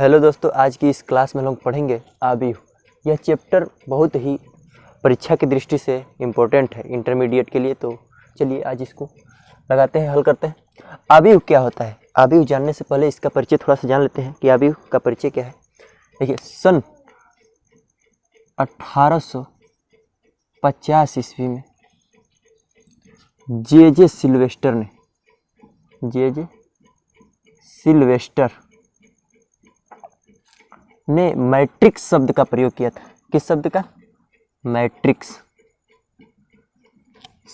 Hello दोस्तों, आज की इस क्लास में हम लोग पढ़ेंगे आव्यूह। यह चैप्टर बहुत ही परीक्षा की दृष्टि से इम्पोर्टेंट है इंटरमीडिएट के लिए। तो चलिए आज इसको लगाते हैं, हल करते हैं। आव्यूह क्या होता है? आव्यूह जानने से पहले इसका परिचय थोड़ा सा जान लेते हैं कि आव्यूह का परिचय क्या है। देखिए, सन 1850 ईस्वी में जे सिल्वेस्टर ने मैट्रिक्स शब्द का प्रयोग किया था। किस शब्द का? मैट्रिक्स।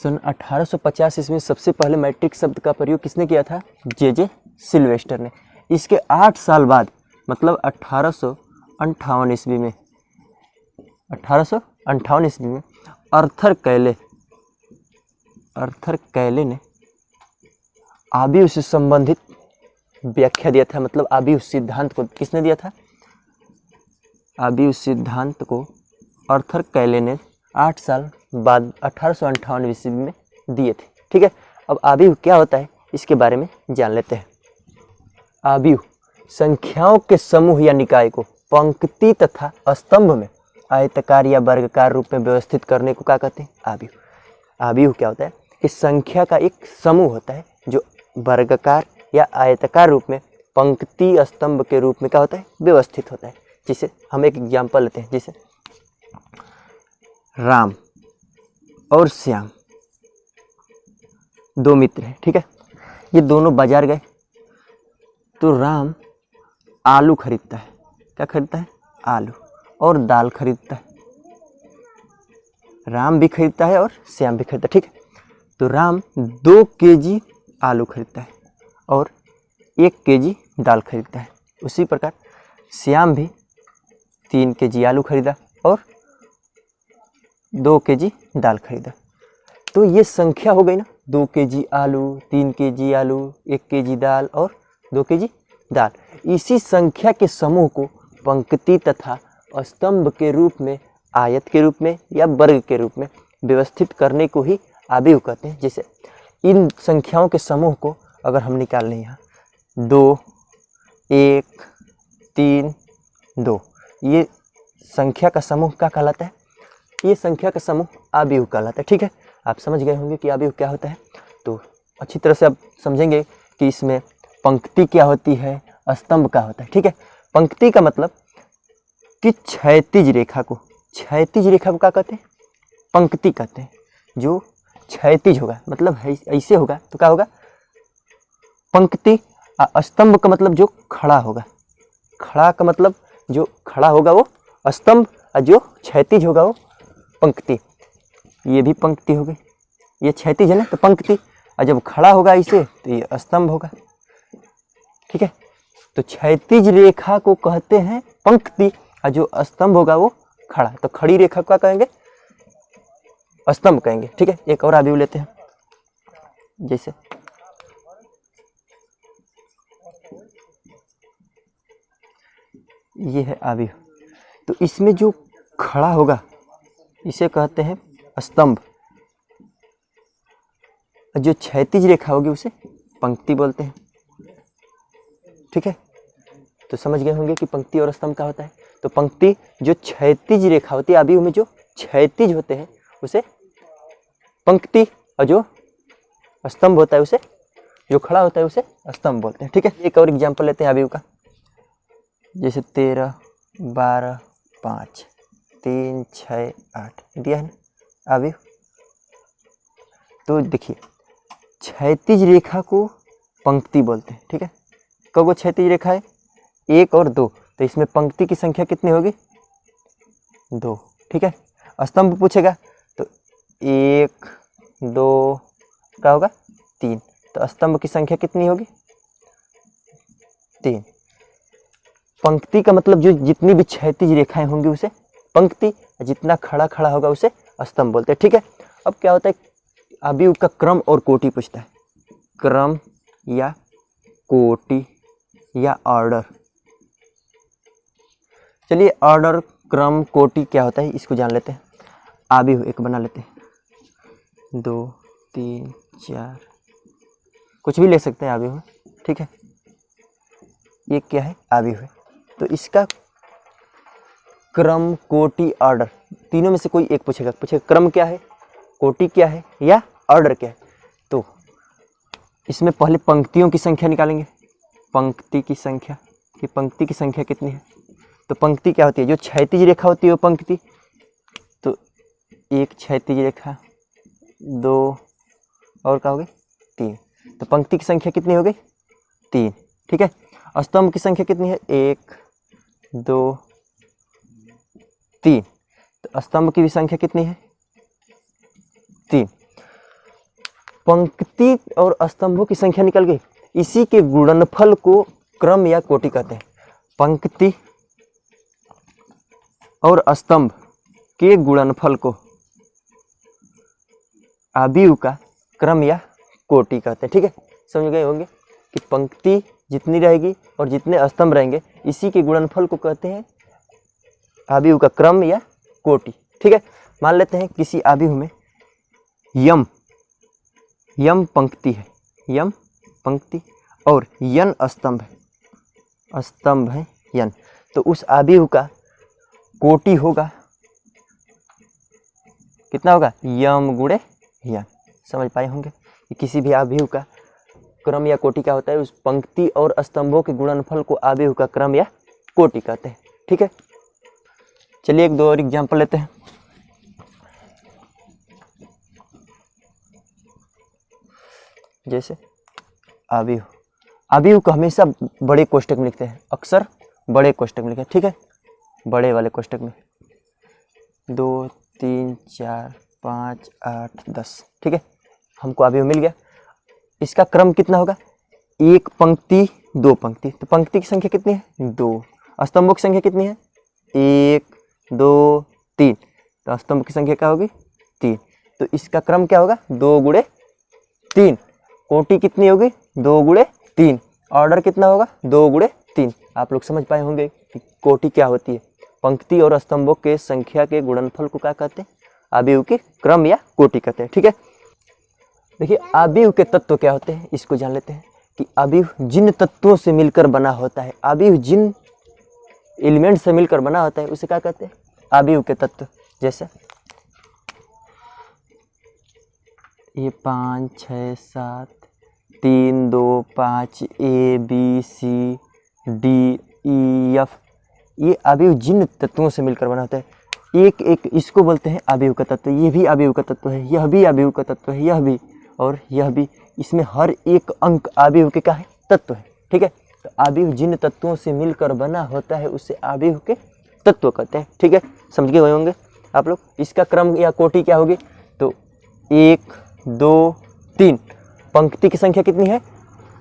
सन 1850 ईस्वी में सबसे पहले मैट्रिक्स शब्द का प्रयोग किसने किया था? जे सिल्वेस्टर ने। इसके 8 साल बाद मतलब 1858 ईस्वी में अर्थर कैले ने आव्यूह से संबंधित व्याख्या दिया था। मतलब आव्यूह सिद्धांत को किसने दिया था? आव्यूह सिद्धांत को अर्थर कैले ने 8 साल बाद 1858 ईस्वी में दिए थे। ठीक है, अब आव्यूह क्या होता है इसके बारे में जान लेते हैं। आव्यूह संख्याओं के समूह या निकाय को पंक्ति तथा स्तंभ में आयताकार या वर्गाकार रूप में व्यवस्थित करने को क्या कहते हैं? आव्यूह। आव्यूह क्या होता है कि संख्या का एक समूह होता है जो वर्गाकार या आयताकार रूप में पंक्ति स्तंभ के रूप में क्या होता है? व्यवस्थित होता है। जिसे हम एक एग्जाम्पल लेते हैं, जैसे राम और श्याम दो मित्र हैं। ठीक है, ये दोनों बाजार गए तो राम आलू खरीदता है। क्या खरीदता है? आलू। और दाल खरीदता है। राम भी खरीदता है और श्याम भी खरीदता है। ठीक है, तो राम 2 केजी आलू खरीदता है और 1 केजी दाल खरीदता है। उसी प्रकार श्याम भी 3 केजी आलू खरीदा और 2 केजी दाल खरीदा। तो ये संख्या हो गई ना, 2 केजी आलू, 3 केजी आलू, 1 केजी दाल और 2 केजी दाल। इसी संख्या के समूह को पंक्ति तथा स्तंभ के रूप में, आयत के रूप में या वर्ग के रूप में व्यवस्थित करने को ही आव्यूह कहते हैं। जैसे इन संख्याओं के समूह को अगर हम निकाल लें, यहाँ 2, 1, 3, 2, ये संख्या का समूह क्या कहलाता है? ये संख्या का समूह आव्यूह कहलाता है। ठीक है, आप समझ गए होंगे कि आव्यूह क्या होता है। तो अच्छी तरह से आप समझेंगे कि इसमें पंक्ति क्या होती है, स्तंभ क्या होता है। ठीक है, पंक्ति का मतलब कि क्षैतिज रेखा को क्या कहते हैं? पंक्ति कहते हैं। जो क्षैतिज होगा मतलब ऐसे होगा तो क्या होगा? पंक्ति। स्तंभ का मतलब जो खड़ा होगा। खड़ा का मतलब जो खड़ा होगा वो स्तंभ, और जो क्षैतिज होगा वो पंक्ति। ये भी पंक्ति हो गई, ये क्षैतिज है ना, तो पंक्ति। और जब खड़ा होगा इसे तो ये स्तंभ होगा। ठीक है, तो क्षैतिज रेखा को कहते हैं पंक्ति, और जो स्तंभ होगा वो खड़ा। तो खड़ी रेखा को क्या कहेंगे? स्तंभ कहेंगे। ठीक है, एक और आव्यूह लेते हैं। जैसे ये है आव्यूह, तो इसमें जो खड़ा होगा इसे कहते हैं स्तंभ, जो क्षैतिज रेखा होगी उसे पंक्ति बोलते हैं। ठीक है, तो समझ गए होंगे कि पंक्ति और स्तंभ क्या होता है। तो पंक्ति जो क्षैतिज रेखा होती है, आव्यूह में जो क्षैतिज होते हैं उसे पंक्ति, और जो स्तंभ होता है उसे, जो खड़ा होता है उसे स्तंभ बोलते हैं। ठीक है, एक और एग्जाम्पल लेते हैं आव्यूह का। जैसे 13, 12, 5, 3, 6, 8 दिया है ना आव्यूह। तो देखिए, क्षैतिज रेखा को पंक्ति बोलते हैं। ठीक है, कब वो क्षैतिज रेखा है? 1 और 2, तो इसमें पंक्ति की संख्या कितनी होगी? 2। ठीक है, स्तंभ पूछेगा तो 1, 2 क्या होगा? 3। तो स्तंभ की संख्या कितनी होगी? 3। पंक्ति का मतलब जो जितनी भी क्षैतिज रेखाएं होंगी उसे पंक्ति, जितना खड़ा खड़ा होगा उसे स्तंभ बोलते हैं। ठीक है, अब क्या होता है? आव्यूह का क्रम और कोटि पूछता है। क्रम या कोटि या ऑर्डर। चलिए, ऑर्डर, क्रम, कोटि क्या होता है इसको जान लेते हैं। आव्यूह एक बना लेते हैं, 2, 3, 4, कुछ भी ले सकते हैं आव्यूह में। ठीक है, ये क्या है? आव्यूह है। तो इसका क्रम, कोटि, ऑर्डर, तीनों में से कोई एक पूछेगा। क्रम क्या है, कोटि क्या है या ऑर्डर क्या है। तो इसमें पहले पंक्तियों की संख्या निकालेंगे। पंक्ति की संख्या, कि पंक्ति की संख्या कितनी है। तो पंक्ति क्या होती है, जो क्षैतिज रेखा होती है वो पंक्ति। तो एक क्षैतिज रेखा, दो और क्या हो गई, तीन। तो पंक्ति की संख्या कितनी हो गई, तीन। ठीक है। स्तंभ की संख्या कितनी है, एक, दो, तीन। तो स्तंभ की भी संख्या कितनी है, तीन। पंक्ति और स्तंभों की संख्या निकल गई। इसी के गुणनफल को क्रम या कोटि कहते हैं। पंक्ति और स्तंभ के गुणनफल को आव्यूह का क्रम या कोटि कहते हैं। ठीक है, समझ गए होंगे कि पंक्ति जितनी रहेगी और जितने स्तंभ रहेंगे, इसी के गुणनफल को कहते हैं आव्यूह का क्रम या कोटि। ठीक है। मान लेते हैं किसी आव्यूह में यम पंक्ति है, यम पंक्ति, और यन स्तंभ है, स्तंभ है यन। तो उस आव्यूह का कोटि होगा, कितना होगा, यम गुणे यन। समझ पाए होंगे कि किसी भी आव्यूह का क्रम या कोटि क्या होता है, उस पंक्ति और स्तंभों के गुणनफल को आव्यूह का क्रम या कोटि कहते हैं। ठीक है। चलिए एक दो और एग्जाम्पल लेते हैं। जैसे आव्यूह, आव्यूह को हमेशा बड़े कोष्टक में लिखते हैं, अक्सर बड़े कोष्टक में लिखते हैं। ठीक है, बड़े वाले कोष्टक में 2, 3, 4, 5, 8, 10। ठीक है, हमको आव्यूह मिल गया। इसका क्रम कितना होगा, एक पंक्ति, दो पंक्ति। तो पंक्ति की संख्या कितनी है, 2। स्तंभों की संख्या कितनी है, 1, 2, 3। तो स्तंभ की संख्या क्या होगी, 3। तो इसका क्रम क्या होगा, 2 गुणे 3। कोटि कितनी होगी, 2 गुणे 3। ऑर्डर कितना होगा, 2 गुणे 3। आप लोग समझ पाए होंगे कि कोटि क्या होती है। पंक्ति और स्तंभों के संख्या के गुणनफल को क्या कहते हैं, आव्यूह के क्रम या कोटि कहते हैं। ठीक है। देखिए आव्यूह के तत्व क्या होते हैं, इसको जान लेते हैं कि आव्यूह जिन तत्वों से मिलकर बना होता है, आव्यूह जिन एलिमेंट से मिलकर बना होता है उसे क्या कहते हैं, आव्यूह के तत्व। जैसे ये 5, 6, 7, 3, 2, 5, A, B, C, D, E, F, ये आव्यूह जिन तत्वों से मिलकर बना होता है, एक एक इसको बोलते हैं आव्यूह का तत्व। ये भी आव्यूह का तत्व है, यह भी आव्यूह का तत्व है, यह भी और यह भी। इसमें हर एक अंक आव्यूह के क्या है, तत्व है। ठीक है। तो आव्यूह जिन तत्वों से मिलकर बना होता है उसे आव्यूह के तत्व कहते हैं। ठीक है, समझ गए होंगे आप लोग। इसका क्रम या कोटि क्या होगी, तो 1, 2, 3। पंक्ति की संख्या कितनी है,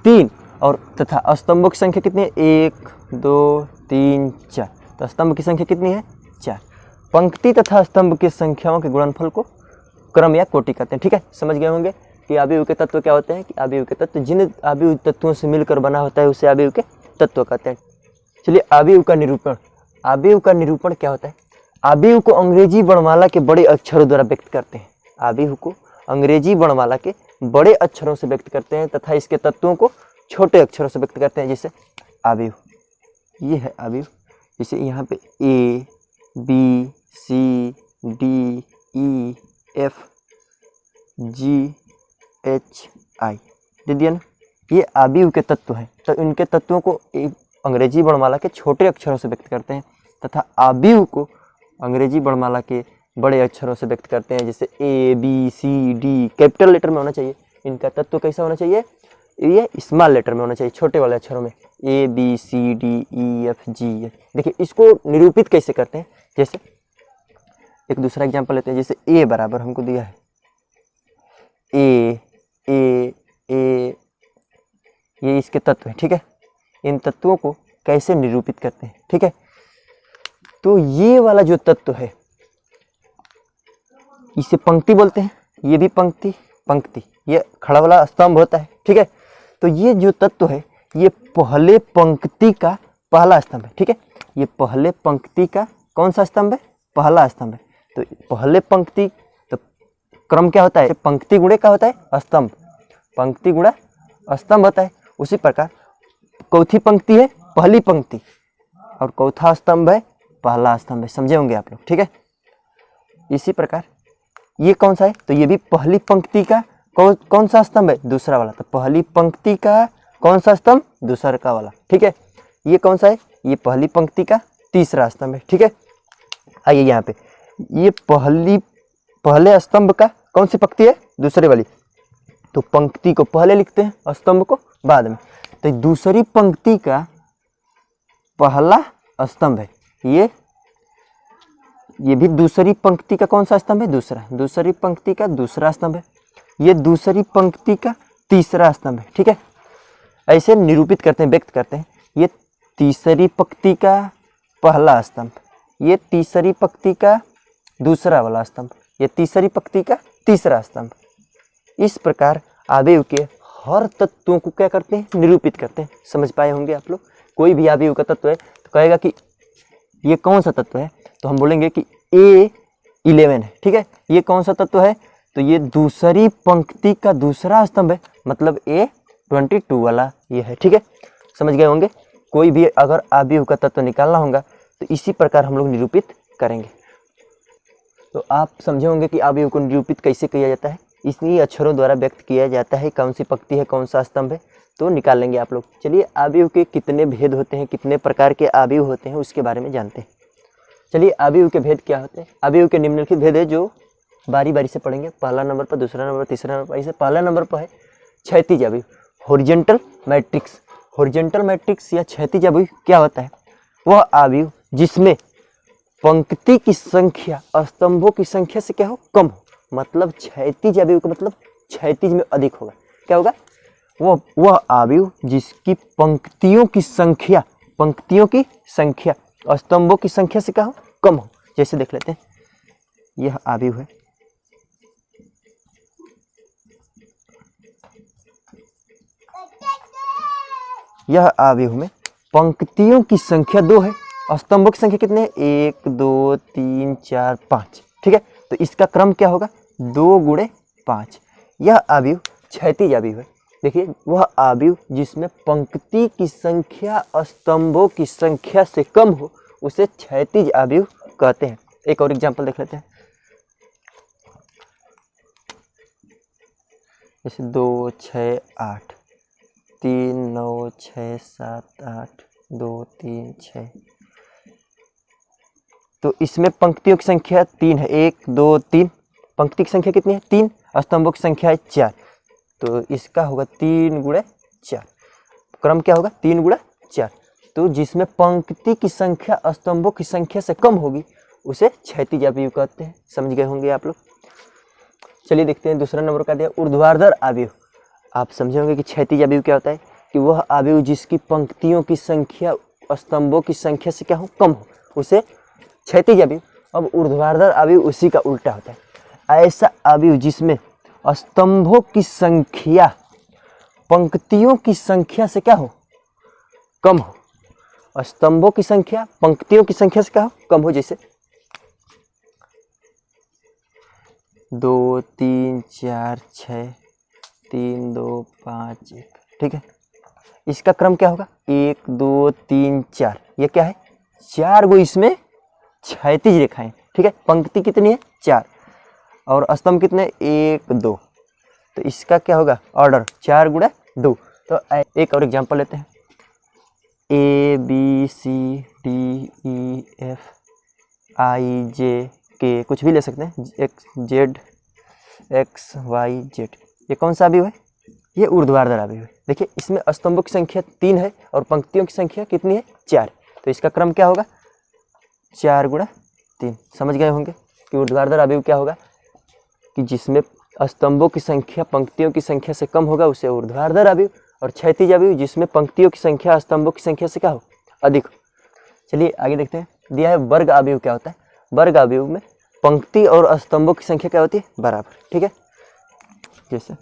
3। और तथा स्तंभों की संख्या कितनी है, 1, 2, 3, 4। तो स्तंभ की संख्या कितनी है, 4। पंक्ति तथा स्तंभ की संख्याओं के गुणनफल को क्रम या कोटि कहते हैं। ठीक है, समझ गए होंगे कि आव्यूह के तत्व क्या होते हैं, कि आव्यूह के तत्व जिन आव्यूह तत्वों से मिलकर बना होता है उसे आव्यूह के तत्व कहते हैं। चलिए आव्यूह का निरूपण। आव्यूह का निरूपण क्या होता है, आव्यूह को अंग्रेजी वर्णमाला के बड़े अक्षरों द्वारा व्यक्त करते हैं। आव्यूह को अंग्रेजी वर्णमाला के बड़े अक्षरों से व्यक्त करते हैं तथा इसके तत्वों को छोटे अक्षरों से व्यक्त करते हैं। जैसे आव्यूह, ये है आव्यूह। जैसे यहाँ पे A, B, C, D, E, F, G, H, I दे दिया ना, ये आव्यूह के तत्व हैं। तो इनके तत्वों को अंग्रेजी वर्णमाला के छोटे अक्षरों से व्यक्त करते हैं तथा आव्यूह को अंग्रेजी वर्णमाला के बड़े अक्षरों से व्यक्त करते हैं। जैसे A, B, C, D capital letter में होना चाहिए। इनका तत्व कैसा होना चाहिए, ये स्मॉल लेटर में होना चाहिए, छोटे वाले अक्षरों में। A, B, C, D, E, F, G। देखिए इसको निरूपित कैसे करते हैं। जैसे एक दूसरा एग्जाम्पल लेते हैं। जैसे A बराबर हमको दिया है, A, A, A, ये इसके तत्व है। ठीक है, इन तत्वों को कैसे निरूपित करते हैं। ठीक है, तो ये वाला जो तत्व है इसे पंक्ति बोलते हैं। ये भी पंक्ति, पंक्ति ये खड़ा वाला स्तंभ होता है। ठीक है, तो ये जो तत्व है ये पहले पंक्ति का पहला स्तंभ है। ठीक है, ये पहले पंक्ति का कौन सा स्तंभ है, पहला स्तंभ है। तो पहले पंक्ति, तो क्रम क्या होता है, पंक्ति गुणे क्या होता है, स्तंभ। पंक्ति गुणा स्तंभ होता है। उसी प्रकार चौथी पंक्ति है पहली पंक्ति, और चौथा स्तंभ है पहला स्तंभ है, समझे होंगे आप लोग, ठीक है। इसी प्रकार ये कौन सा है, तो ये भी पहली पंक्ति का कौन सा स्तंभ है, दूसरा वाला। तो पहली पंक्ति का कौन सा स्तंभ, दूसरा का वाला, ठीक है। ये कौन सा है, ये पहली पंक्ति का तीसरा स्तंभ है, ठीक है। आइए यहाँ पे, ये पहले स्तंभ का कौन सी पंक्ति है, दूसरे वाली। तो पंक्ति को पहले लिखते हैं, स्तंभ को बाद में। तो दूसरी पंक्ति का पहला स्तंभ है ये भी दूसरी पंक्ति का कौन सा स्तंभ है, दूसरी पंक्ति का दूसरा स्तंभ है। ये दूसरी पंक्ति का तीसरा स्तंभ है, ठीक है। ऐसे निरूपित करते हैं, व्यक्त करते हैं। ये तीसरी पंक्ति का पहला स्तंभ, ये तीसरी पंक्ति का दूसरा वाला स्तंभ, ये तीसरी पंक्ति का तीसरा स्तंभ। इस प्रकार अवयव के हर तत्वों को क्या करते हैं, निरूपित करते हैं। समझ पाए होंगे आप लोग। कोई भी अवयव का तत्व है तो कहेगा कि ये कौन सा तत्व है, तो हम बोलेंगे कि A11 है, ठीक है। ये कौन सा तत्व है, तो ये दूसरी पंक्ति का दूसरा स्तंभ है, मतलब A22 वाला ये है, ठीक है। समझ गए होंगे। कोई भी अगर अवयव का तत्व निकालना होगा तो इसी प्रकार हम लोग निरूपित करेंगे। तो आप समझे होंगे कि अवयव को निरूपित कैसे किया जाता है। इसलिए अक्षरों द्वारा व्यक्त किया जाता है, कौन सी पंक्ति है, कौन सा स्तंभ है, तो निकाल लेंगे आप लोग। चलिए अवयव के कितने भेद होते हैं, कितने प्रकार के अवयव होते हैं, उसके बारे में जानते हैं। चलिए अवयव के भेद क्या होते हैं। अवयव के निम्नलिखित भेद है जो बारी बारी से पढ़ेंगे। पहला नंबर पर, दूसरा नंबर, तीसरा नंबर पर। ऐसे पहला नंबर पर है क्षैतिज अवयव, हॉरिजॉन्टल मैट्रिक्स। हॉरिजॉन्टल मैट्रिक्स या क्षैतिज अवयव क्या होता है, वह अवयव जिसमें पंक्ति की संख्या स्तंभों की संख्या से क्या हो, कम हो। मतलब क्षैतिज अवयव का मतलब क्षैतिज में अधिक होगा। क्या होगा, वह अवयव जिसकी पंक्तियों की संख्या स्तंभों की संख्या से क्या हो, कम हो। जैसे देख लेते हैं, यह अवयव है, यह अवयव में पंक्तियों की संख्या 2 है, स्तंभों की संख्या कितने हैं, 1 2 3 4 5, ठीक है। तो इसका क्रम क्या होगा, 2 गुणे 5। यह अवयव क्षैतिज अवयव है। देखिए, वह अवयव जिसमें पंक्ति की संख्या स्तंभों की संख्या से कम हो उसे क्षैतिज अवयव कहते हैं। एक और एग्जांपल देख लेते हैं। जैसे 2 6 8, 3 9 6 7 8, 2 3 6। तो इसमें पंक्तियों की संख्या 3 है, 1 2 3। पंक्ति की संख्या कितनी है, 3। स्तंभों की संख्या है 4। तो इसका होगा 3 गुणे 4। क्रम क्या होगा, 3 गुणे 4। तो जिसमें पंक्ति की संख्या स्तंभों की संख्या से कम होगी उसे क्षैतिज अवयव कहते हैं। समझ गए होंगे आप लोग। चलिए देखते हैं दूसरा नंबर का दिया ऊर्ध्वाधर अवयव। आप समझे होंगे कि क्षैतिज अवयव क्या होता है, कि वह अवयव जिसकी पंक्तियों की संख्या स्तंभों की संख्या से क्या हो, कम हो, उसे क्षैतिज अवयव। अब ऊर्ध्वाधर अवयव उसी का उल्टा होता है। ऐसा अवयव जिसमें स्तंभों की संख्या पंक्तियों की संख्या से क्या हो, कम हो। स्तंभों की संख्या पंक्तियों की संख्या से क्या हो, कम हो। जैसे 2 3 4 6, 3 2 5 1, ठीक है। इसका क्रम क्या होगा, 1 2 3 4। ये क्या है, 4 गो इसमें क्षैतिज रेखाएं, ठीक है। पंक्ति कितनी है, 4, और स्तंभ कितने, 1 2। तो इसका क्या होगा, ऑर्डर 4 गुणा 2। तो एक और एग्जांपल लेते हैं। A B C D E F I J K, कुछ भी ले सकते हैं, Z X Y Z। ये कौन सा अवयव है, ये ऊर्ध्वाधर अवयव है। देखिए, इसमें स्तंभों की संख्या 3 है और पंक्तियों की संख्या कितनी है, 4। तो इसका क्रम क्या होगा, 4 गुणा 3। समझ गए होंगे कि ऊर्ध्वाधर अवयव क्या होगा, कि जिसमें स्तंभों की संख्या पंक्तियों की संख्या से कम होगा उसे ऊर्ध्वाधर अवयव, और क्षैतिज अवयव जिसमें पंक्तियों की संख्या स्तंभों की संख्या से क्या हो, अधिक हो। चलिए आगे देखते हैं। दिया है वर्ग अवयव क्या होता है। वर्ग अवयव में पंक्ति और स्तंभों की संख्या क्या होती है, बराबर, ठीक है। जैसे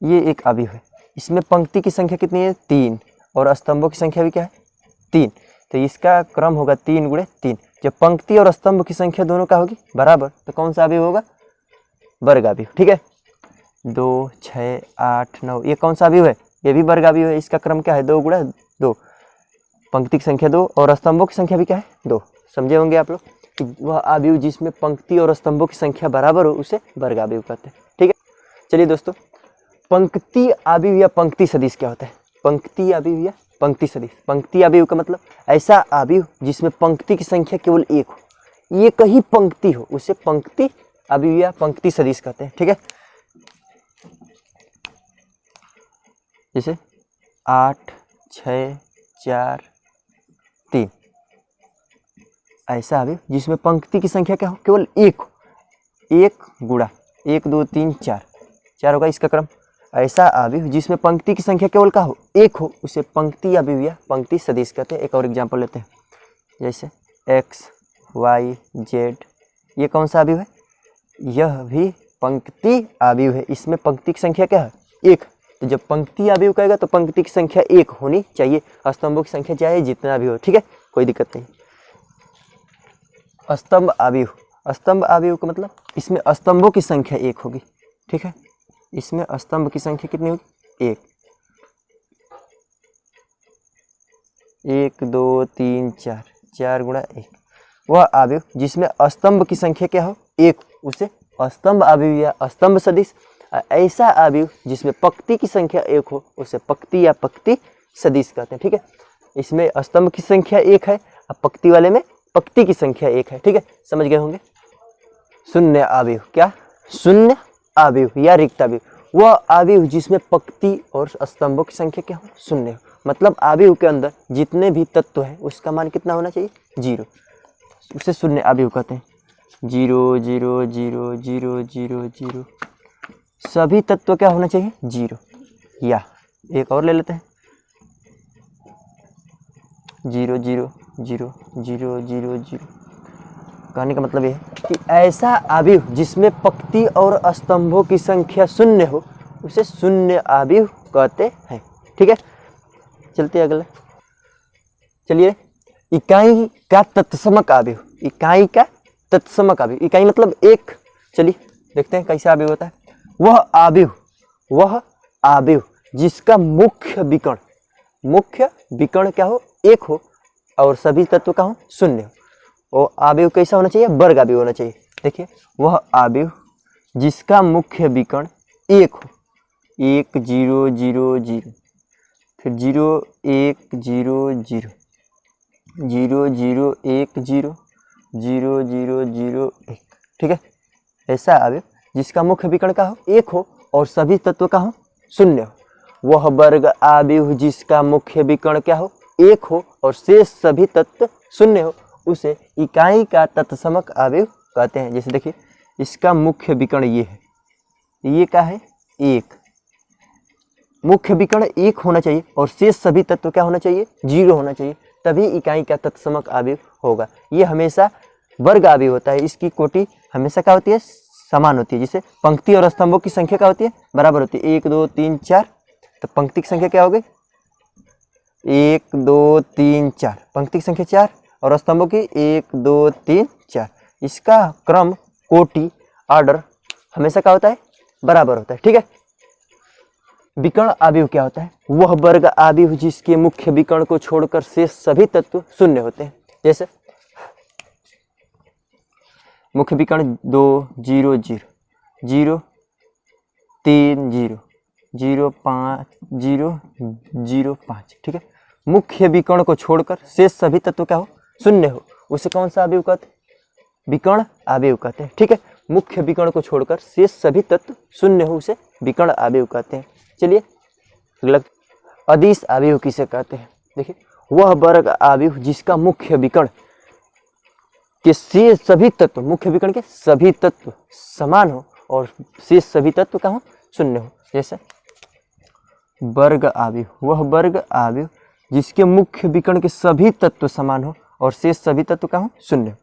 ये एक अवयव है, इसमें पंक्ति की संख्या कितनी है, 3, और स्तंभों की संख्या भी क्या है, 3। तो इसका क्रम होगा 3 गुणे 3। जब पंक्ति और स्तंभ की संख्या दोनों का होगी बराबर, तो कौन सा अवयव होगा, वर्ग अवयव, ठीक है। 2, 6, 8, 9, ये कौन सा अवयव है? ये भी वर्ग अवयव है। इसका क्रम क्या है? 2 गुणा 2, पंक्ति की संख्या 2 और स्तंभों की संख्या भी क्या है? 2। समझे होंगे आप लोग कि वह अवयव जिसमें पंक्ति और स्तंभों की संख्या बराबर हो उसे वर्ग अवयव कहते हैं। ठीक है, चलिए दोस्तों, पंक्ति अवयव या पंक्ति सदिश क्या होता है? पंक्ति अवयव या पंक्ति सदिश। पंक्ति अवयव का मतलब ऐसा अवयव जिसमें पंक्ति की संख्या केवल एक हो, एक ही पंक्ति हो, उसे पंक्ति अवयव या पंक्ति सदिश कहते हैं। ठीक है, जैसे 8, 6, 4, 3, ऐसा अवयव जिसमें पंक्ति की संख्या क्या हो? केवल एक हो, एक गुणा 1, 2, 3, 4, 4 होगा इसका क्रम। ऐसा अवयव जिसमें पंक्ति की संख्या केवल क्या हो? एक हो, उसे पंक्ति अवयव या पंक्ति सदिश कहते हैं। एक और एग्जांपल लेते हैं, जैसे x, y, z, ये कौन सा अवयव है? यह भी पंक्ति अवयव है। इसमें पंक्ति की संख्या क्या है? एक। तो जब पंक्ति अवयव कहेगा तो पंक्ति की संख्या एक होनी चाहिए, स्तंभों की संख्या चाहे जितना भी हो। ठीक है, कोई दिक्कत नहीं। स्तंभ अवयव, स्तंभ अवयव का मतलब इसमें स्तंभों की संख्या एक होगी। ठीक है, इसमें स्तंभ की संख्या कितनी होगी? 1, 1, 2, 3, 4, 4 गुणा 1। वह अवयव जिसमें स्तंभ की संख्या क्या हो? 1, उसे स्तंभ अवयव या स्तंभ सदिश। ऐसा अवयव जिसमें पंक्ति की संख्या 1 हो, उसे पंक्ति या पंक्ति सदिश कहते हैं। ठीक है, इसमें स्तंभ की संख्या 1 है, अब पंक्ति वाले में पंक्ति की संख्या 1 है। ठीक है, समझ गए होंगे। शून्य अवयव, क्या? शून्य अवयव या रिक्त अवयव, वह अवयव जिसमें पंक्ति और स्तंभों की संख्या क्या हो? शून्य हो। मतलब अवयव के अंदर जितने भी तत्व है उसका मान कितना होना चाहिए? 0, उसे शून्य अवयव कहते हैं। 0, 0, 0, 0, 0, 0, सभी तत्व क्या होना चाहिए? 0। या एक और ले लेते हैं, 0, 0, 0, 0, 0, 0। कहने का मतलब यह है कि ऐसा अवयव जिसमें पंक्ति और स्तंभों की संख्या शून्य हो उसे शून्य अवयव कहते हैं। ठीक है, चलते अगले। चलिए, इकाई का तत्समक अवयव, इकाई का तत्समक अवयव, इकाई मतलब एक। चलिए देखते हैं कैसा अवयव होता है। वह अवयव जिसका मुख्य विकर्ण क्या हो? एक हो और सभी तत्व का हो? शून्य हो। और अवयव कैसा होना चाहिए? वर्ग अवयव होना चाहिए। देखिए, वह अवयव जिसका मुख्य विकर्ण एक हो, 1, 0, 0, 0, फिर 0, 1, 0, 0, 0, 0, 1, 0, 0, 0, 0, 1। ठीक है, ऐसा अवयव जिसका मुख्य विकर्ण का हो? एक हो और सभी तत्व का हो? शून्य हो। वह वर्ग अवयव जिसका मुख्य विकर्ण क्या हो? एक हो और शेष सभी तत्व शून्य हो, उसे इकाई का तत्समक अवयव कहते हैं। जैसे देखिए, इसका मुख्य विकर्ण ये है, ये क्या है? 1। मुख्य विकर्ण 1 होना चाहिए और शेष सभी तत्व क्या होना चाहिए? 0 होना चाहिए, तभी इकाई का तत्समक अवयव होगा। ये हमेशा वर्ग अवयव होता है। इसकी कोटि हमेशा क्या होती है? समान होती है। जैसे पंक्ति और स्तंभों की संख्या क्या होती है? बराबर होती है। 1, 2, 3, 4, तो पंक्ति की संख्या क्या हो गई? 1, 2, 3, 4, पंक्ति की संख्या 4 और स्तंभों की 1, 2, 3, 4। इसका क्रम, कोटि, ऑर्डर हमेशा क्या होता है? बराबर होता है। ठीक है, विकर्ण अवयव क्या होता है? वह वर्ग अवयव जिसके मुख्य विकर्ण को छोड़कर शेष सभी तत्व शून्य होते हैं। जैसे मुख्य विकर्ण 2, 0, 0, 0, 3, 0, 0, 5, 0, 0, 5। ठीक है, मुख्य विकर्ण को छोड़कर शेष सभी तत्व क्या हो? शून्य हो, उसे कौन सा अवयव कहते हैं? विकर्ण अवयव कहते हैं। ठीक है, मुख्य विकर्ण को छोड़कर शेष सभी तत्व शून्य हो, उसे विकर्ण अवयव कहते हैं। चलिए अगला, अदिश अवयव किसे कहते हैं? देखिए, वह वर्ग अवयव जिसका मुख्य विकर्ण के शेष सभी तत्व, मुख्य विकर्ण के सभी तत्व समान हो और शेष सभी तत्व का हो? शून्य हो। जैसे वर्ग अवयव, वह वर्ग अवयव जिसके मुख्य विकर्ण के सभी तत्व समान हो और शेष सभी तत्व का हो? शून्य हो।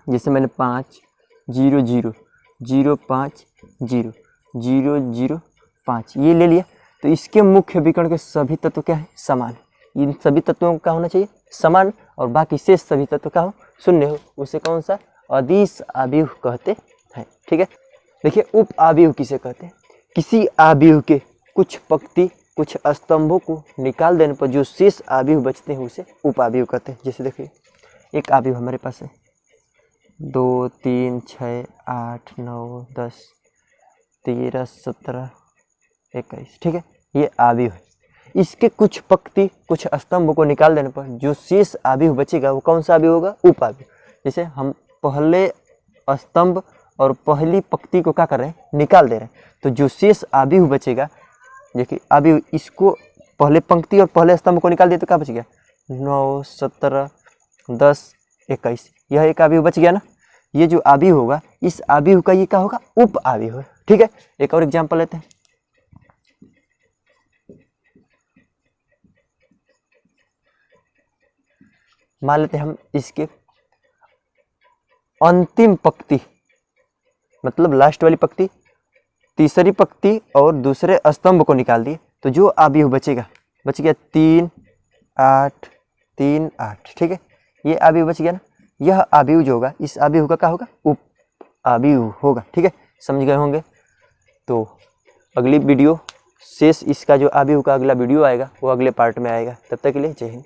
जैसे मैंने 5, 0, 0, 0, 5, 0, 0, 0, 5 ये ले लिया, तो इसके मुख्य विकर्ण के सभी तत्व क्या है? समान। इन सभी तत्वों का होना चाहिए समान और बाकी शेष सभी तत्व का हो? शून्य हो, उसे कौन सा? अदिश अवयव कहते हैं। ठीक है, देखिए, उप अवयव किसे कहते हैं? किसी आव्यूह के कुछ पंक्ति कुछ स्तंभों को निकाल देने पर जो शेष आव्यूह बचते हैं उसे उपाव्यूह कहते हैं। जैसे देखिए एक आव्यूह हमारे पास है 2 3 6 8 9 10 13 17 21, ठीक है, ये आव्यूह है। इसके कुछ पंक्ति कुछ स्तंभों को निकाल देने पर जो शेष आव्यूह बचेगा वो कौन सा आव्यूह होगा? उपाव्यूह। जैसे हम पहले स्तंभ और पहली पंक्ति को क्या कर रहे हैं? निकाल दे रहे हैं, तो जो शेष आव्यूह बचेगा, देखिए आव्यूह, इसको पहले पंक्ति और पहले स्तंभ को निकाल दिए तो क्या बच गया? 9 17 10 21, यह एक आव्यूह बच गया ना। ये जो आव्यूह होगा इस आव्यूह का ये क्या होगा? उप आव्यूह, ठीक है। एक और एग्जाम्पल लेते हैं। मान लेते हैं हम इसके अंतिम पंक्ति, मतलब लास्ट वाली पंक्ति, तीसरी पंक्ति और दूसरे स्तंभ को निकाल दिए, तो जो आव्यूह बचेगा, बच गया 3 8 3 8, ठीक है, ये आव्यूह बच गया ना। यह आव्यूह जो होगा इस आव्यूह का क्या होगा? उप आव्यूह होगा, ठीक है, समझ गए होंगे। तो अगली वीडियो शेष इसका जो आव्यूह का अगला वीडियो आएगा वो अगले पार्ट में आएगा। तब तक के लिए जय हिंद।